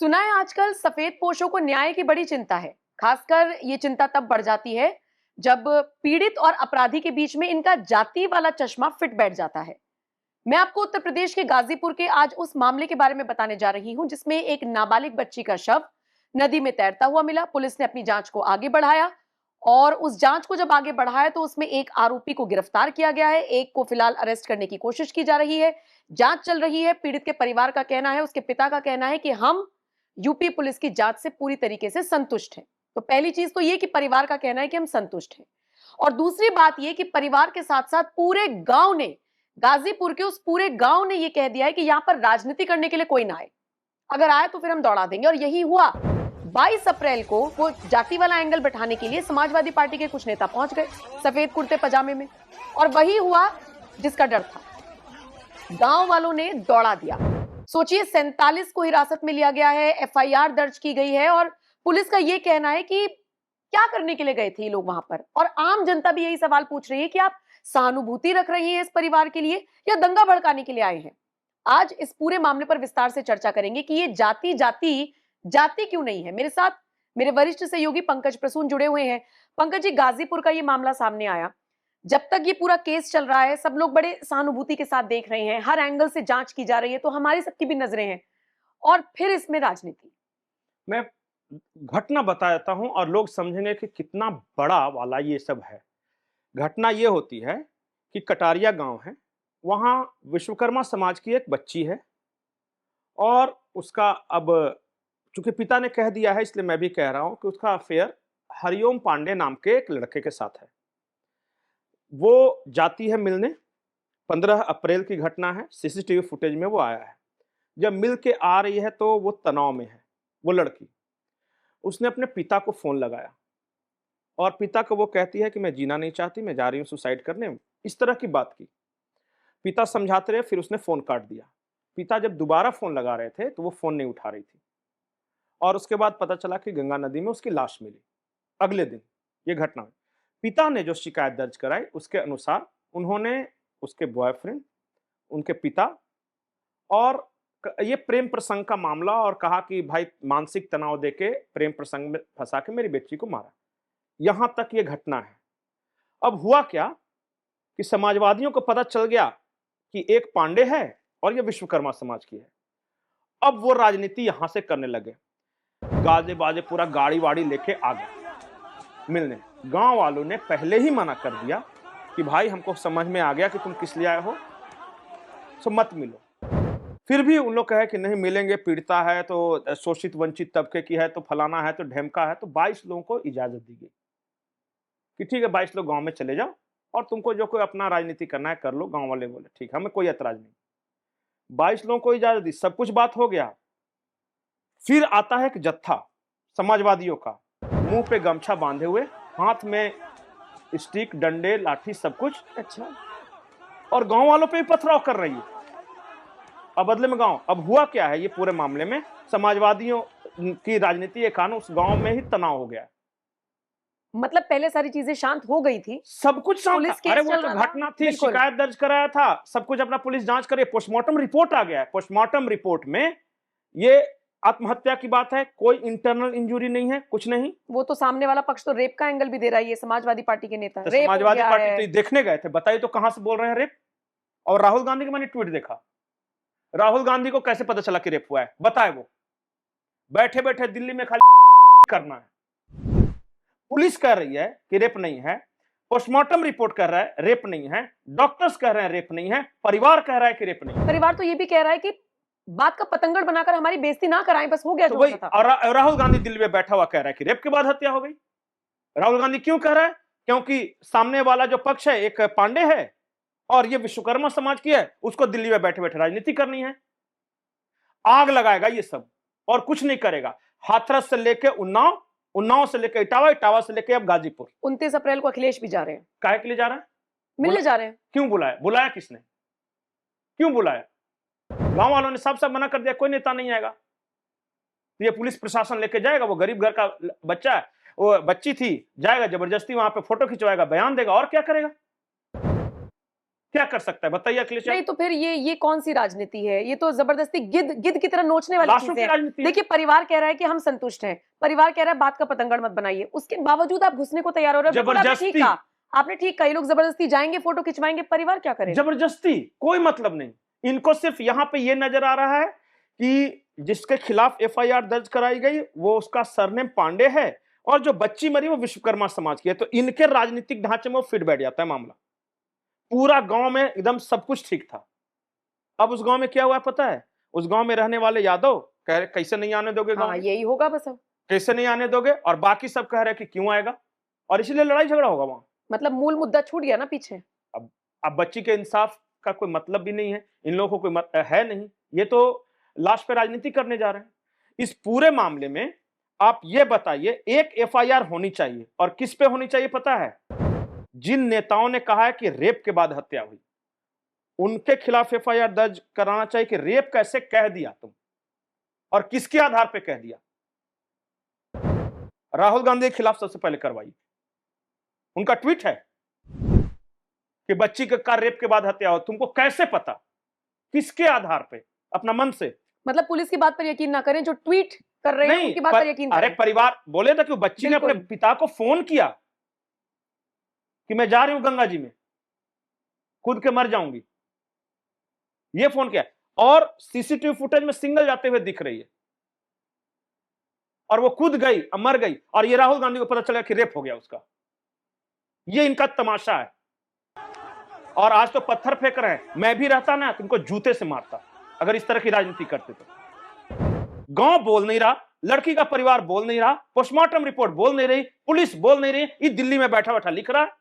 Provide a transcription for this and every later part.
सुना है आजकल सफेद पोशों को न्याय की बड़ी चिंता है। खासकर ये चिंता तब बढ़ जाती है जब पीड़ित और अपराधी के बीच में इनका जाति वाला चश्मा फिट बैठ जाता है। मैं आपको उत्तर प्रदेश के गाजीपुर के आज उस मामले के बारे में बताने जा रही हूं जिसमें एक नाबालिग बच्ची का शव नदी में तैरता हुआ मिला। पुलिस ने अपनी जांच को आगे बढ़ाया और उस जांच को जब आगे बढ़ाया तो उसमें एक आरोपी को गिरफ्तार किया गया है, एक को फिलहाल अरेस्ट करने की कोशिश की जा रही है। जांच चल रही है। पीड़ित के परिवार का कहना है, उसके पिता का कहना है कि हम यूपी पुलिस की जांच से पूरी तरीके से संतुष्ट हैं। तो पहली चीज तो ये कि परिवार का कहना है कि हम संतुष्ट हैं, और दूसरी बात ये कि परिवार के साथ साथ पूरे गांव ने, गाजीपुर के उस पूरे गांव ने ये कह दिया है कि यहां पर राजनीति करने के लिए कोई ना आए, अगर आए तो फिर हम दौड़ा देंगे। और यही हुआ। 22 अप्रैल को वो जाति वाला एंगल बैठाने के लिए समाजवादी पार्टी के कुछ नेता पहुंच गए सफेद कुर्ते पजामे में, और वही हुआ जिसका डर था। गांव वालों ने दौड़ा दिया। सोचिए, 47 को हिरासत में लिया गया है, एफआईआर दर्ज की गई है, और पुलिस का यह कहना है कि क्या करने के लिए गए थे ये लोग वहां पर। और आम जनता भी यही सवाल पूछ रही है कि आप सहानुभूति रख रही हैं इस परिवार के लिए या दंगा भड़काने के लिए आए हैं। आज इस पूरे मामले पर विस्तार से चर्चा करेंगे कि ये जाति जाति जाति क्यों नहीं है। मेरे साथ मेरे वरिष्ठ सहयोगी पंकज प्रसून जुड़े हुए हैं। पंकज जी, गाजीपुर का ये मामला सामने आया, जब तक ये पूरा केस चल रहा है सब लोग बड़े सहानुभूति के साथ देख रहे हैं, हर एंगल से जांच की जा रही है, तो हमारी सबकी भी नजरें हैं, और फिर इसमें राजनीति। मैं घटना बता देता हूं और लोग समझेंगे कि कितना बड़ा वाला ये सब है। घटना ये होती है कि कटारिया गांव है, वहां विश्वकर्मा समाज की एक बच्ची है, और उसका अब चूंकि पिता ने कह दिया है इसलिए मैं भी कह रहा हूं कि उसका अफेयर हरिओम पांडे नाम के एक लड़के के साथ है। वो जाती है मिलने, 15 अप्रैल की घटना है, सीसीटीवी फुटेज में वो आया है। जब मिल के आ रही है तो वो तनाव में है, वो लड़की। उसने अपने पिता को फोन लगाया और पिता को वो कहती है कि मैं जीना नहीं चाहती, मैं जा रही हूँ सुसाइड करने, इस तरह की बात की। पिता समझाते रहे, फिर उसने फोन काट दिया। पिता जब दोबारा फोन लगा रहे थे तो वो फोन नहीं उठा रही थी, और उसके बाद पता चला कि गंगा नदी में उसकी लाश मिली। अगले दिन ये घटना हुई। पिता ने जो शिकायत दर्ज कराई उसके अनुसार उन्होंने उसके बॉयफ्रेंड, उनके पिता, और ये प्रेम प्रसंग का मामला, और कहा कि भाई मानसिक तनाव देके प्रेम प्रसंग में फंसा के मेरी बेटी को मारा। यहां तक ये घटना है। अब हुआ क्या कि समाजवादियों को पता चल गया कि एक पांडे है और ये विश्वकर्मा समाज की है। अब वो राजनीति यहां से करने लगे, गाजे बाजे पूरा गाड़ी वाड़ी लेके आ गए मिलने। गांव वालों ने पहले ही मना कर दिया कि भाई हमको समझ में आ गया कि तुम किस लिए आए हो, सो मत मिलो। फिर भी उन लोग कहे कि नहीं मिलेंगे, पीड़िता है तो शोषित वंचित तबके की है तो फलाना है तो ढेमका है। तो 22 लोगों को इजाजत दी गई कि ठीक है 22 लोग गांव में चले जाओ और तुमको जो कोई अपना राजनीति करना है कर लो। गांव वाले बोले ठीक है, हमें कोई ऐतराज नहीं। 22 लोगों को इजाजत दी, सब कुछ बात हो गया। फिर आता है एक जत्था समाजवादियों का, मुंह पे गमछा बांधे हुए, हाथ में स्टिक, डंडे, लाठी, सब कुछ। अच्छा। और गांव वालों पे भी पथराव कर रही है। अब बदले में गांव, अब हुआ क्या है, ये पूरे मामले में समाजवादियों की राजनीति के कारण उस गांव में ही तनाव हो गया। मतलब पहले सारी चीजें शांत हो गई थी, सब कुछ शांत था। अरे वो तो घटना थी, शिकायत दर्ज कराया था, सब कुछ अपना पुलिस जांच करे, पोस्टमार्टम रिपोर्ट आ गया है। पोस्टमार्टम रिपोर्ट में ये आत्महत्या की बात है, कोई इंटरनल इंजुरी नहीं है, कुछ नहीं। वो तो सामने वाला पक्ष तो रेप का एंगल भी दे रहा है, ये समाजवादी पार्टी के नेता। तो समाजवादी पार्टी तो देखने गए थे, बताइए तो कहां से बोल रहे हैं रेप। और राहुल गांधी का मैंने ट्वीट देखा, राहुल गांधी को कैसे पता चला कि रेप हुआ है, बताए। वो बैठे बैठे दिल्ली में खाली करना है। पुलिस कह रही है कि रेप नहीं है, पोस्टमार्टम रिपोर्ट कह रहा है रेप नहीं है, डॉक्टर्स कह रहे हैं रेप नहीं है, परिवार कह रहा है कि रेप नहीं है। परिवार तो ये भी कह रहा है कि बात का पतंगड़ बनाकर हमारी बेइज्जती ना कराएं, बस हो गया तो जो वही। था। और राहुल गांधी दिल्ली में बैठा हुआ कह रहा है कि रेप के बाद हत्या हो गई। राहुल गांधी क्यों कह रहा है? क्योंकि सामने वाला जो पक्ष है एक पांडे है और ये विश्वकर्मा समाज की है, उसको दिल्ली में बैठे बैठे राजनीति करनी है। आग लगाएगा ये सब और कुछ नहीं करेगा। हाथरस से लेके उन्नाव, उन्नाव से लेके इटावा, इटावा से लेके अब गाजीपुर। 29 अप्रैल को अखिलेश भी जा रहे हैं। काहे के लिए जा रहा है? मिलने जा रहे हैं। क्यों बुलाया? बुलाया किसने? क्यों बुलाया? गांव वालों ने सब मना कर दिया, कोई नेता नहीं आएगा। तो ये पुलिस प्रशासन लेके जाएगा, वो गरीब घर का बच्चा है, वो बच्ची थी, जाएगा जबरदस्ती वहां पे फोटो खिंचवाएगा, बयान देगा, और क्या करेगा? क्या कर सकता है बताइए अखिलेश नहीं यादव? तो फिर ये कौन सी राजनीति है? ये तो जबरदस्ती गिद्ध गिद्ध की तरह नोचने वाली लाशों चीजें की हैं। राजनीति है। देखिए, परिवार कह रहा है कि हम संतुष्ट हैं, परिवार कह रहा है बात का पतंगड़ मत बनाइए, उसके बावजूद आप घुसने को तैयार हो रहे हो। बिल्कुल आपने ठीक जबरदस्ती, कहा, आपने ठीक कहा, ये लोग जबरदस्ती जाएंगे, फोटो खिंचवाएंगे, परिवार क्या करेगा? जबरदस्ती, कोई मतलब नहीं। इनको सिर्फ यहां पे ये नजर आ रहा है कि जिसके खिलाफ एफआईआर दर्ज कराई गई वो उसका सरनेम पांडे है और जो बच्ची मरी वो विश्वकर्मा समाज की है, तो इनके राजनीतिक ढांचे में वो फिट बैठ जाता है मामला। पूरा गांव में एकदम सब कुछ ठीक था। अब उस गांव में क्या हुआ है पता है? उस गांव में रहने वाले यादव कह रहे कैसे नहीं आने दोगे गांव हाँ, में, यही होगा बस अब। कैसे नहीं आने दोगे, और बाकी सब कह रहे कि क्यों आएगा, और इसलिए लड़ाई झगड़ा होगा वहां। मतलब मूल मुद्दा छूट गया ना पीछे। अब बच्ची के इंसाफ का कोई मतलब भी नहीं है, इन लोगों को कोई है नहीं, ये तो लाश पे राजनीति करने जा रहे हैं। इस पूरे मामले में आप ये बताइए, एक एफआईआर होनी चाहिए, और किस पे होनी चाहिए पता है? जिन नेताओं ने कहा है कि रेप के बाद हत्या हुई, उनके खिलाफ एफआईआर दर्ज कराना चाहिए कि रेप कैसे कह दिया तुम, और किसके आधार पे कह दिया। राहुल गांधी के खिलाफ सबसे पहले करवाइए। उनका ट्वीट है कि बच्ची का रेप के बाद हत्या हो, तुमको कैसे पता, किसके आधार पे? अपना मन से। मतलब पुलिस की बात पर यकीन ना करें, जो ट्वीट कर रहे हैं नहीं उनकी बात पर यकीन अरे करें। परिवार बोले था कि वो बच्ची ने अपने बिल्कुल। पिता को फोन किया कि मैं जा रही हूं गंगा जी में, कूद के मर जाऊंगी, ये फोन किया, और सीसीटीवी फुटेज में सिंगल जाते हुए दिख रही है, और वो कूद गई, मर गई, और ये राहुल गांधी को पता चला कि रेप हो गया उसका। ये इनका तमाशा है, और आज तो पत्थर फेंक रहे हैं। मैं भी रहता ना तुमको जूते से मारता अगर इस तरह की राजनीति करते तो। गांव बोल नहीं रहा, लड़की का परिवार बोल नहीं रहा, पोस्टमार्टम रिपोर्ट बोल नहीं रही, पुलिस बोल नहीं रही, ये दिल्ली में बैठा बैठा लिख रहा है,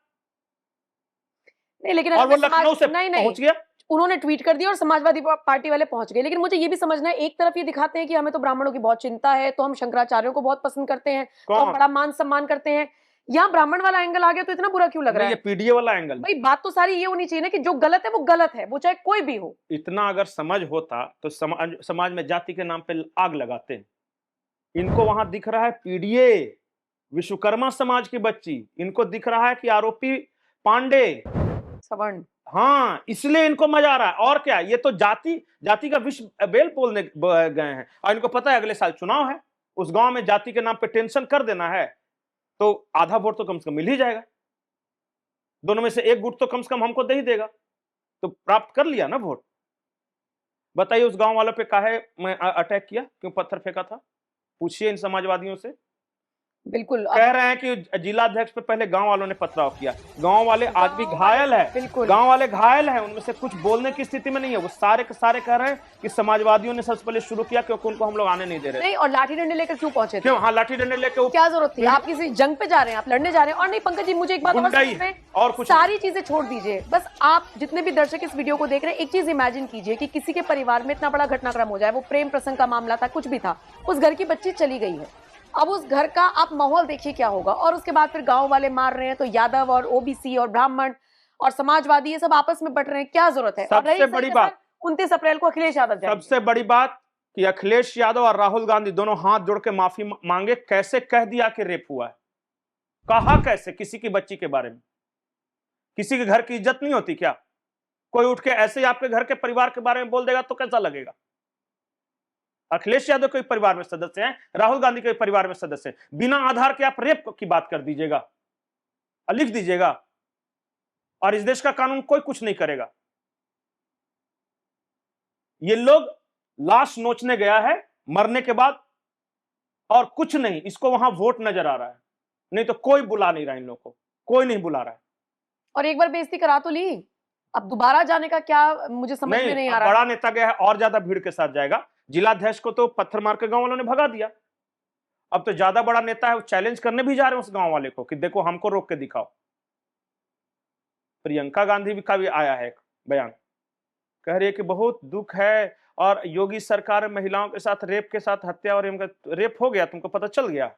नहीं लेकिन और वो अगर लखनऊ से नहीं पहुंच गया। उन्होंने ट्वीट कर दिया और समाजवादी पार्टी वाले पहुंच गए। लेकिन मुझे ये भी समझना है, एक तरफ ये दिखाते हैं कि हमें तो ब्राह्मणों की बहुत चिंता है, तो हम शंकराचार्यों को बहुत पसंद करते हैं, तो हम कौन? बड़ा मान सम्मान करते हैं। यहाँ ब्राह्मण वाला एंगल आ गया तो इतना बुरा क्यों लग रहा ये है? पीडीए वाला एंगल। भाई बात तो सारी ये होनी चाहिए ना कि जो गलत है वो गलत है, वो चाहे कोई भी हो। इतना अगर समझ होता तो समाज में जाति के नाम पे आग लगाते हैं। इनको वहां दिख रहा है पीडीए, विश्वकर्मा समाज की बच्ची, इनको दिख रहा है कि आरोपी पांडे, सवर्ण। हाँ, इसलिए इनको मजा आ रहा है। और क्या, ये तो जाति का विश्व बेल बोलने गए हैं, और इनको पता है अगले साल चुनाव है, उस गांव में जाति के नाम पे टेंशन कर देना है तो आधा वोट तो कम से कम मिल ही जाएगा, दोनों में से एक गुट तो कम से कम हमको दे ही देगा, तो प्राप्त कर लिया ना वोट। बताइए उस गांव वालों पे काहे मैं अटैक किया, क्यों पत्थर फेंका था? पूछिए इन समाजवादियों से। बिल्कुल। कह रहे हैं कि जिला अध्यक्ष पे पहले गांव वालों ने पथराव किया। गांव वाले आज भी घायल है, बिल्कुल। गांव वाले घायल हैं, उनमें से कुछ बोलने की स्थिति में नहीं है। वो सारे के सारे कह रहे हैं कि समाजवादियों ने सबसे पहले शुरू किया क्योंकि उनको हम लोग आने नहीं दे रहे। नहीं, और लाठी डंडे लेकर क्यों पहुंचे थे? क्यों? हाँ, लाठी डंडे लेके क्या जरूरत थी? आप किसी जंग पे जा रहे हैं, आप लड़ने जा रहे हैं। और नहीं पंकज जी, मुझे एक बात और समझ में, और कुछ सारी चीजें छोड़ दीजिए, बस आप जितने भी दर्शक इस वीडियो को देख रहे हैं, एक चीज इमेजिन कीजिए कि किसी के परिवार में इतना बड़ा घटनाक्रम हो जाए, वो प्रेम प्रसंग का मामला था, कुछ भी था, उस घर की बच्ची चली गई है। अब उस घर का आप माहौल देखिए क्या होगा, और उसके बाद फिर गांव वाले मार रहे हैं, तो यादव और ओबीसी और ब्राह्मण और समाजवादी ये सब आपस में बट रहे हैं, क्या जरूरत है? सबसे बड़ी बात, 29 अप्रैल को अखिलेश यादव जाएंगे। सबसे बड़ी बात कि अखिलेश यादव और राहुल गांधी दोनों हाथ जोड़ के माफी मांगे। कैसे कह दिया कि रेप हुआ है? कहा कैसे? किसी की बच्ची के बारे में? किसी के घर की इज्जत नहीं होती क्या? कोई उठ के ऐसे ही आपके घर के परिवार के बारे में बोल देगा तो कैसा लगेगा? अखिलेश यादव के परिवार में सदस्य हैं, राहुल गांधी के परिवार में सदस्य हैं, बिना आधार के आप रेप की बात कर दीजिएगा, लिख दीजिएगा, और इस देश का कानून कोई कुछ नहीं करेगा। ये लोग लाश नोचने गया है मरने के बाद, और कुछ नहीं, इसको वहां वोट नजर आ रहा है, नहीं तो कोई बुला नहीं रहा, इन लोगों को कोई नहीं बुला रहा है। और एक बार बेइज्जती करा तो ली, अब दोबारा जाने का क्या मुझे समझ में नहीं आ रहा। बड़ा नेता गया है और ज्यादा भीड़ के साथ जाएगा। जिलाध्यक्ष को तो पत्थर मार के गांव वालों ने भगा दिया, अब तो ज्यादा बड़ा नेता है, वो चैलेंज करने भी जा रहे हैं उस गांव वाले को कि देखो हमको रोक के दिखाओ। प्रियंका गांधी का भी आया है एक बयान, कह रही है कि बहुत दुख है, और योगी सरकार महिलाओं के साथ रेप के साथ हत्या, और रेप हो गया, तुमको पता चल गया?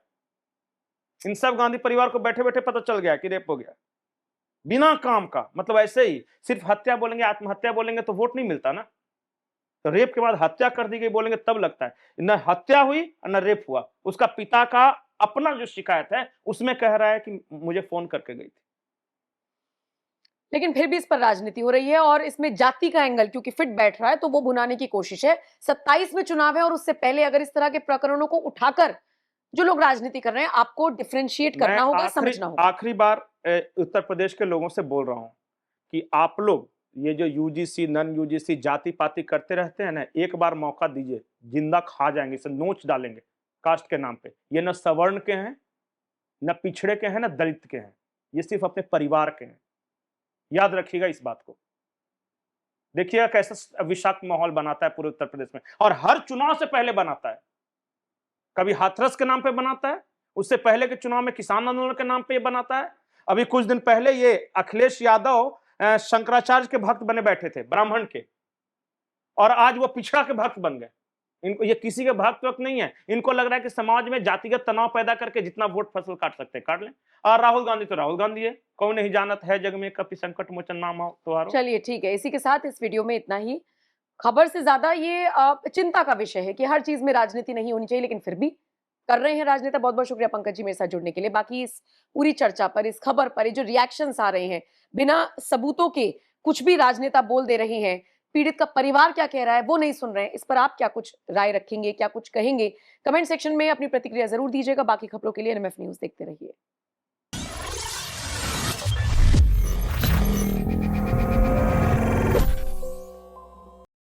इन सब गांधी परिवार को बैठे बैठे पता चल गया कि रेप हो गया, बिना काम का। मतलब ऐसे ही सिर्फ हत्या बोलेंगे, आत्महत्या बोलेंगे तो वोट नहीं मिलता ना, तो रेप के बाद हत्या कर दी गई बोलेंगे तब लगता है। न हत्या हुई और न रेप हुआ। उसका पिता का अपना जो शिकायत है उसमें कह रहा है कि मुझे फोन करके गई थी। लेकिन फिर भी इस पर राजनीति हो रही है और इसमें जाति का एंगल क्योंकि फिट बैठ रहा है तो वो भुनाने की कोशिश है। 27 में चुनाव है और उससे पहले अगर इस तरह के प्रकरणों को उठाकर जो लोग राजनीति कर रहे हैं आपको डिफरेंशिएट मैं करना होगा, आखिरी समझना होगा। आखिरी बार उत्तर प्रदेश के लोगों से बोल रहा हूं कि आप लोग ये जो यूजीसी नन यूजीसी जाति पाति करते रहते हैं ना, एक बार मौका दीजिए, जिंदा खा जाएंगे, इसे नोच डालेंगे कास्ट के नाम पे। ये न सवर्ण के हैं, न पिछड़े के हैं, न दलित के हैं, ये सिर्फ अपने परिवार के हैं। याद रखिएगा इस बात को। देखिएगा कैसा विषाक्त माहौल बनाता है पूरे उत्तर प्रदेश में, और हर चुनाव से पहले बनाता है। कभी हाथरस के नाम पे बनाता है, उससे पहले के चुनाव में किसान आंदोलन के नाम पे ये बनाता है। अभी कुछ दिन पहले ये अखिलेश यादव शंकराचार्य के भक्त बने बैठे थे, ब्राह्मण के, और आज वो पिछड़ा के भक्त बन गए। इनको ये किसी के भक्त वक्त नहीं है, इनको लग रहा है कि समाज में जातिगत तनाव पैदा करके जितना वोट फसल काट सकते हैं काट लें। और राहुल गांधी तो राहुल गांधी है, कौन नहीं जानत है जग में कभी संकट मोचन नाम हो तुम्हारो। चलिए ठीक है, इसी के साथ इस वीडियो में इतना ही। खबर से ज्यादा ये चिंता का विषय है कि हर चीज में राजनीति नहीं होनी चाहिए, लेकिन फिर भी कर रहे हैं राजनेता। बहुत बहुत शुक्रिया पंकज जी मेरे साथ जुड़ने के लिए। बाकी इस पूरी चर्चा पर, इस खबर पर, ये जो रिएक्शंस आ रहे हैं बिना सबूतों के, कुछ भी राजनेता बोल दे रहे हैं, पीड़ित का परिवार क्या कह रहा है वो नहीं सुन रहे हैं, इस पर आप क्या कुछ राय रखेंगे, क्या कुछ कहेंगे, कमेंट सेक्शन में अपनी प्रतिक्रिया जरूर दीजिएगा। बाकी खबरों के लिए एनएमएफ न्यूज देखते रहिए।